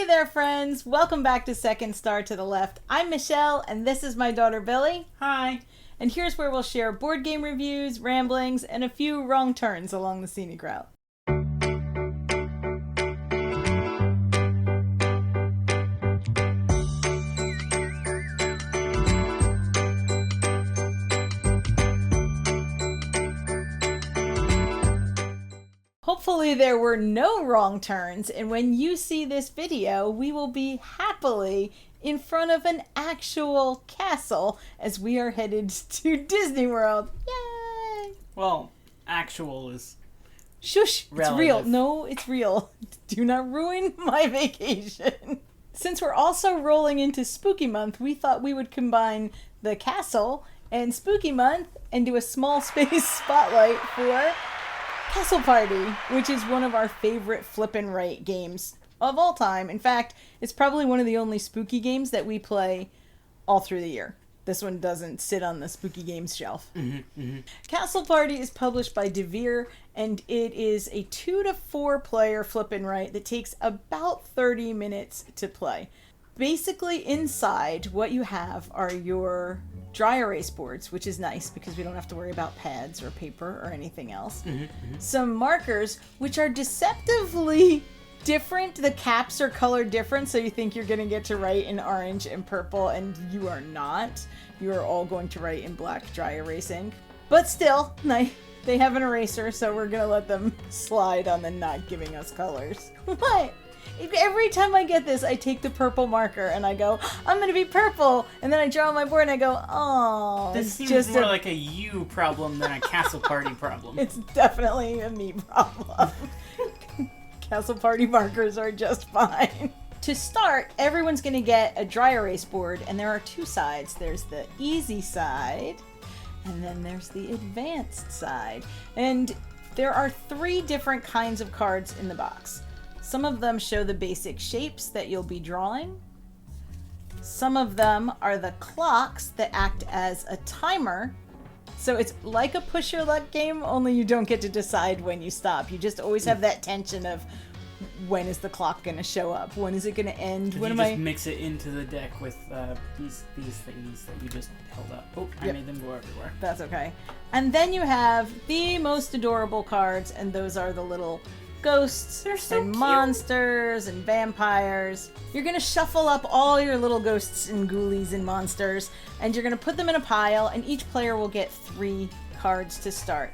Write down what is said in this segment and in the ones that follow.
there, friends. Welcome back to Second Star to the Left. I'm Michelle, and this is my daughter, Billy. Hi. And here's where we'll share board game reviews, ramblings, and a few wrong turns along the scenic route. Hopefully there were no wrong turns, and when you see this video, we will be happily in front of an actual castle as we are headed to Disney World. Yay! Well, actual is Shush! relative. It's real. No, it's real. Do not ruin my vacation. Since we're also rolling into Spooky Month, we thought we would combine the castle and Spooky Month and do a small space spotlight for Castle Party, which is one of our favorite flip and write games of all time. In fact, it's probably one of the only spooky games that we play all through the year. This one doesn't sit on the spooky games shelf. Castle Party is published by DeVere, and it is a 2 to 4 player flip and write that takes about 30 minutes to play. Basically, inside, what you have are your dry erase boards, which is nice because we don't have to worry about pads or paper or anything else. Some markers, which are deceptively different. The caps are colored different, so you think you're going to get to write in orange and purple, and you are not. You are all going to write in black dry erase ink. But still, they have an eraser, so we're going to let them slide on the not giving us colors. What? Every time I get this, I take the purple marker and I go, I'm going to be purple. And then I draw on my board and I go, oh. This seems more like a you problem than a Castle Party problem. It's definitely a me problem. Castle Party markers are just fine. To start, everyone's going to get a dry erase board, and there are two sides. There's the easy side, and then there's the advanced side. And there are 3 different kinds of cards in the box. Some of them show the basic shapes that you'll be drawing. Some of them are the clocks that act as a timer. So it's like a push your luck game, only you don't get to decide when you stop. You just always have that tension of when is the clock going to show up? When is it going to end? When you just mix it into the deck with these things that you just held up. Oh, I made them go everywhere. That's okay. And then you have the most adorable cards, and those are the little ghosts and monsters and vampires. You're going to shuffle up all your little ghosts and ghoulies and monsters, and you're going to put them in a pile, and each player will get 3 cards to start.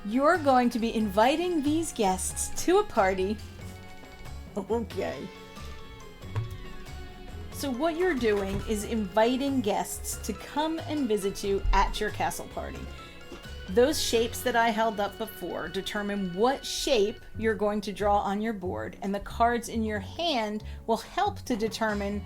You're going to be inviting these guests to a party. Okay. So what you're doing is inviting guests to come and visit you at your castle party. Those shapes that I held up before determine what shape you're going to draw on your board, and the cards in your hand will help to determine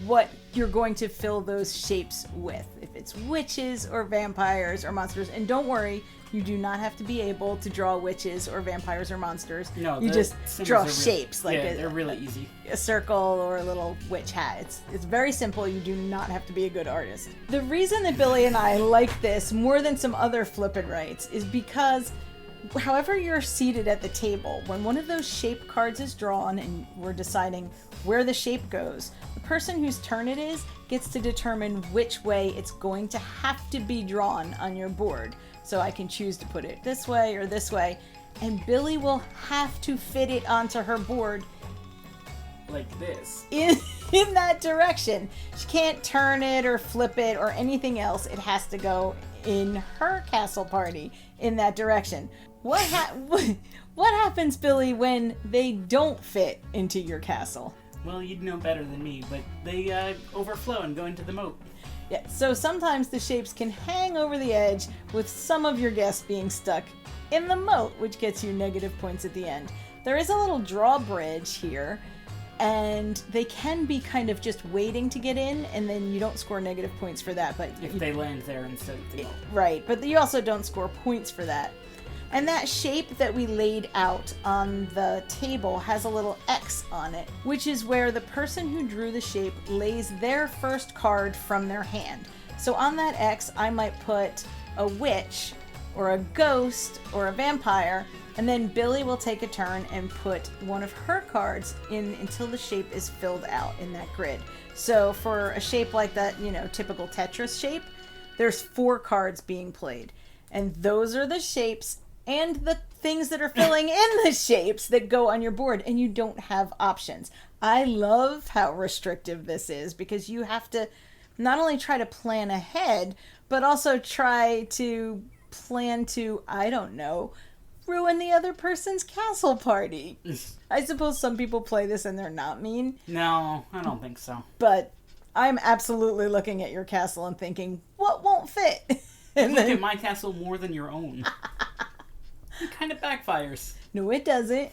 what you're going to fill those shapes with. If it's witches or vampires or monsters. And don't worry, you do not have to be able to draw witches or vampires or monsters. No, you just draw shapes. They're really easy. A circle or a little witch hat. It's very simple. You do not have to be a good artist. The reason that Billy and I like this more than some other flip and writes is because however you're seated at the table, when one of those shape cards is drawn and we're deciding where the shape goes, the person whose turn it is gets to determine which way it's going to have to be drawn on your board. So I can choose to put it this way or this way, and Billy will have to fit it onto her board like this. In that direction. She can't turn it or flip it or anything else. It has to go in her castle party in that direction. What happens, Billy, when they don't fit into your castle? Well, you'd know better than me, but they overflow and go into the moat. Yeah, so sometimes the shapes can hang over the edge with some of your guests being stuck in the moat, which gets you negative points at the end. There is a little drawbridge here, and they can be kind of just waiting to get in, and then you don't score negative points for that. But if they land there instead of the moat. Right, but you also don't score points for that. And that shape that we laid out on the table has a little X on it, which is where the person who drew the shape lays their first card from their hand. So on that X, I might put a witch or a ghost or a vampire, And then Billy will take a turn and put one of her cards in until the shape is filled out in that grid. So for a shape like that, typical Tetris shape, there's 4 cards being played. And those are the shapes and the things that are filling in the shapes that go on your board, and you don't have options. I love how restrictive this is because you have to not only try to plan ahead, but also try to plan to, I don't know, ruin the other person's castle party. I suppose some people play this and they're not mean. No, I don't think so. But I'm absolutely looking at your castle and thinking, what won't fit? And Look at my castle more than your own. It kind of backfires. No, it doesn't.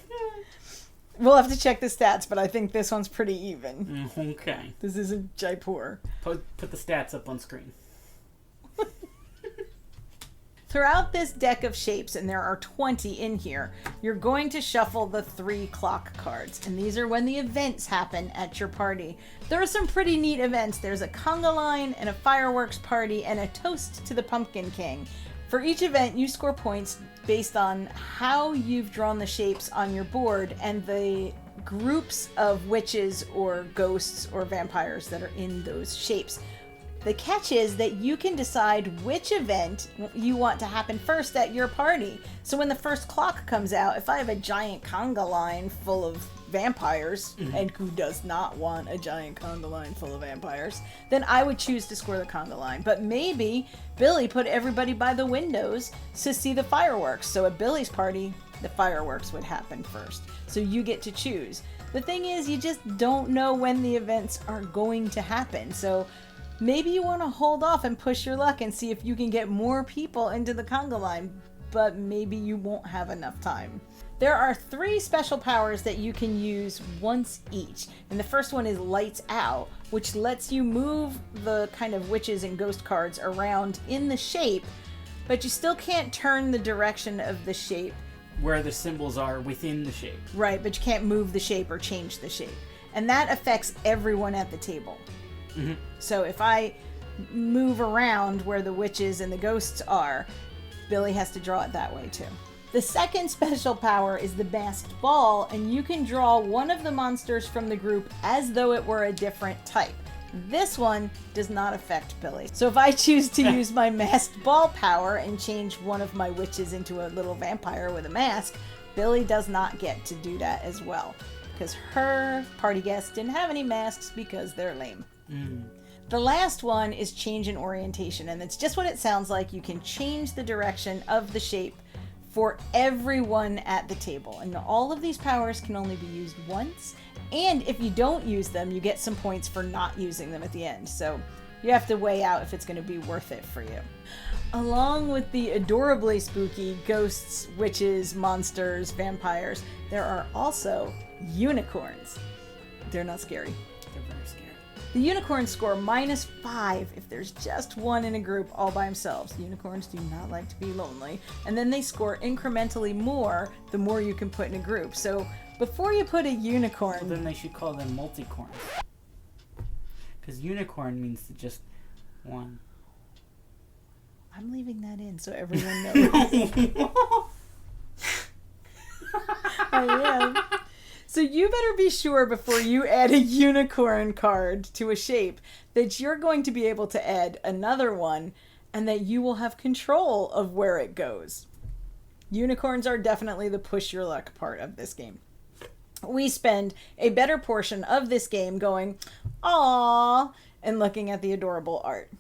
We'll have to check the stats, but I think this one's pretty even. Okay. This isn't Jaipur. Put the stats up on screen. Throughout this deck of shapes, and there are 20 in here, you're going to shuffle the 3 clock cards. And these are when the events happen at your party. There are some pretty neat events. There's a conga line and a fireworks party and a toast to the Pumpkin King. For each event, you score points based on how you've drawn the shapes on your board and the groups of witches or ghosts or vampires that are in those shapes. The catch is that you can decide which event you want to happen first at your party. So when the first clock comes out, if I have a giant conga line full of vampires, and who does not want a giant conga line full of vampires, then I would choose to score the conga line. But maybe Billy put everybody by the windows to see the fireworks. So at Billy's party, the fireworks would happen first. So you get to choose. The thing is, you just don't know when the events are going to happen. So maybe you want to hold off and push your luck and see if you can get more people into the conga line, but maybe you won't have enough time. There are 3 special powers that you can use once each. And the first one is Lights Out, which lets you move the kind of witches and ghost cards around in the shape, but you still can't turn the direction of the shape. Where the symbols are within the shape. Right, but you can't move the shape or change the shape. And that affects everyone at the table. Mm-hmm. So if I move around where the witches and the ghosts are, Billy has to draw it that way too. The second special power is the masked ball, and you can draw one of the monsters from the group as though it were a different type. This one does not affect Billy. So if I choose to use my masked ball power and change one of my witches into a little vampire with a mask, Billy does not get to do that as well, because her party guests didn't have any masks because they're lame. The last one is change in orientation, and it's just what it sounds like. You can change the direction of the shape for everyone at the table. And all of these powers can only be used once, and if you don't use them, you get some points for not using them at the end. So you have to weigh out if it's going to be worth it for you. Along with the adorably spooky ghosts, witches, monsters, vampires, there are also unicorns. They're not scary. They're very scary. The unicorns score -5 if there's just one in a group all by themselves. Unicorns do not like to be lonely. And then they score incrementally more the more you can put in a group. So before you put a unicorn... Well, then they should call them multicorns. Because unicorn means just one. I'm leaving that in so everyone knows. I am. So you better be sure before you add a unicorn card to a shape that you're going to be able to add another one and that you will have control of where it goes. Unicorns are definitely the push your luck part of this game. We spend a better portion of this game going, "Aww," and looking at the adorable art.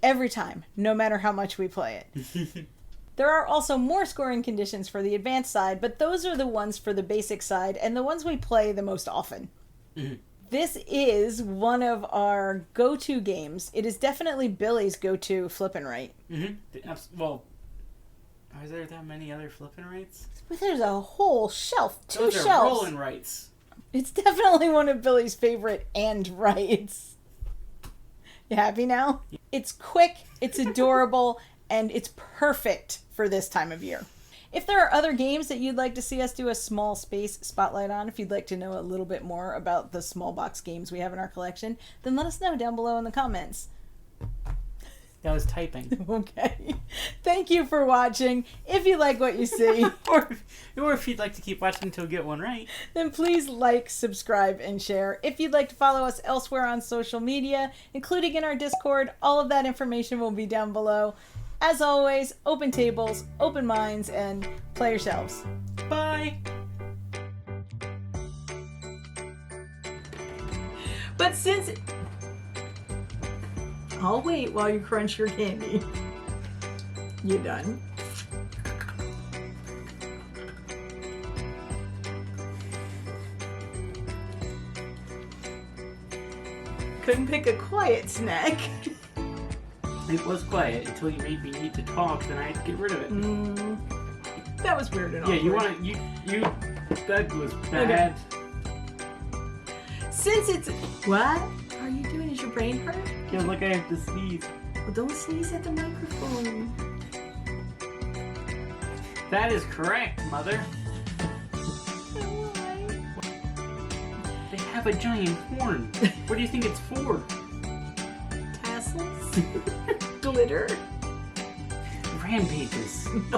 Every time, no matter how much we play it. There are also more scoring conditions for the advanced side, but those are the ones for the basic side and the ones we play the most often. This is one of our go-to games. It is definitely Billy's go-to flippin' right. Well, are there that many other flippin' rights? But there's a whole shelf, two Those shelves. are rollin' rights. It's definitely one of Billy's favorite and rights. You happy now? It's quick, it's adorable, and it's perfect for this time of year. If there are other games that you'd like to see us do a small space spotlight on, if you'd like to know a little bit more about the small box games we have in our collection, then let us know down below in the comments. That was typing. Okay. Thank you for watching. If you like what you see, or if you'd like to keep watching until we get one right, then please like, subscribe, and share. If you'd like to follow us elsewhere on social media, including in our Discord, all of that information will be down below. As always, open tables, open minds, and play yourselves. bye! But since... I'll wait while you crunch your candy. You done? Couldn't pick a quiet snack. It was quiet until you made me need to talk, then I had to get rid of it. That was weird and Yeah, awkward. you want to, you, that was bad. Okay. Since it's... What are you doing? Is your brain hurt? Yeah, look, I have to sneeze. Well, don't sneeze at the microphone. That is correct, Mother. Why? They have a giant horn. What do you think it's for? Tassels? Glitter? Rampages. No.